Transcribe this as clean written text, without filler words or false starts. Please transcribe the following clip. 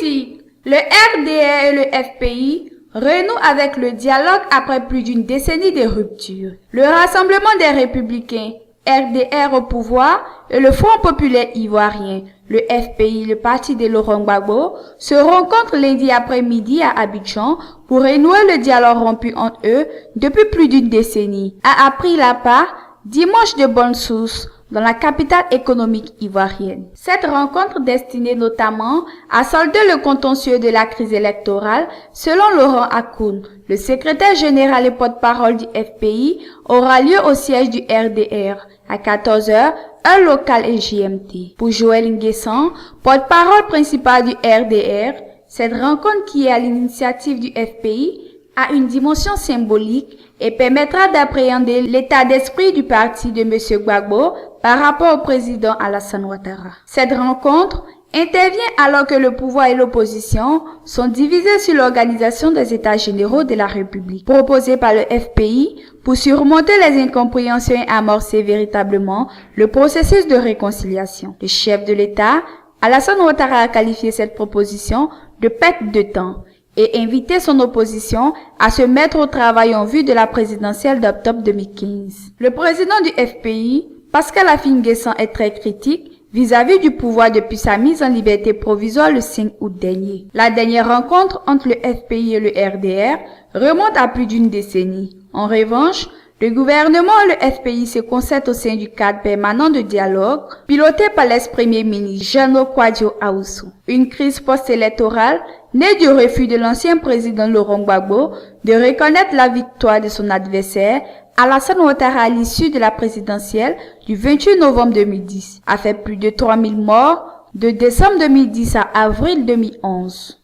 Politique. Le RDR et le FPI renouent avec le dialogue après plus d'une décennie de rupture. Le Rassemblement des Républicains, RDR au pouvoir, et le Front populaire ivoirien, le FPI, le parti de Laurent Gbagbo, se rencontrent lundi après-midi à Abidjan pour renouer le dialogue rompu entre eux depuis plus d'une décennie, a appris l'APA dimanche de bonne source dans la capitale économique ivoirienne. Cette rencontre destinée notamment à solder le contentieux de la crise électorale, selon Laurent Akoun, le secrétaire général et porte-parole du FPI, aura lieu au siège du RDR à 14h, heure locale et GMT. Pour Joël Nguessan, porte-parole principal du RDR, cette rencontre qui est à l'initiative du FPI a une dimension symbolique et permettra d'appréhender l'état d'esprit du parti de M. Gbagbo par rapport au président Alassane Ouattara. Cette rencontre intervient alors que le pouvoir et l'opposition sont divisés sur l'organisation des États généraux de la République, proposée par le FPI pour surmonter les incompréhensions et amorcer véritablement le processus de réconciliation. Le chef de l'État, Alassane Ouattara, a qualifié cette proposition de perte de temps et invité son opposition à se mettre au travail en vue de la présidentielle d'octobre 2015. Le président du FPI, Pascal Affi N'Guessan, est très critique vis-à-vis du pouvoir depuis sa mise en liberté provisoire le 5 août dernier. La dernière rencontre entre le FPI et le RDR remonte à plus d'une décennie. En revanche, le gouvernement et le FPI se concertent au sein du cadre permanent de dialogue piloté par l'ex-premier ministre Jeannot Kouadio Aoussou. Une crise post-électorale née du refus de l'ancien président Laurent Gbagbo de reconnaître la victoire de son adversaire Alassane Ouattara à l'issue de la présidentielle du 28 novembre 2010 a fait plus de 3000 morts de décembre 2010 à avril 2011.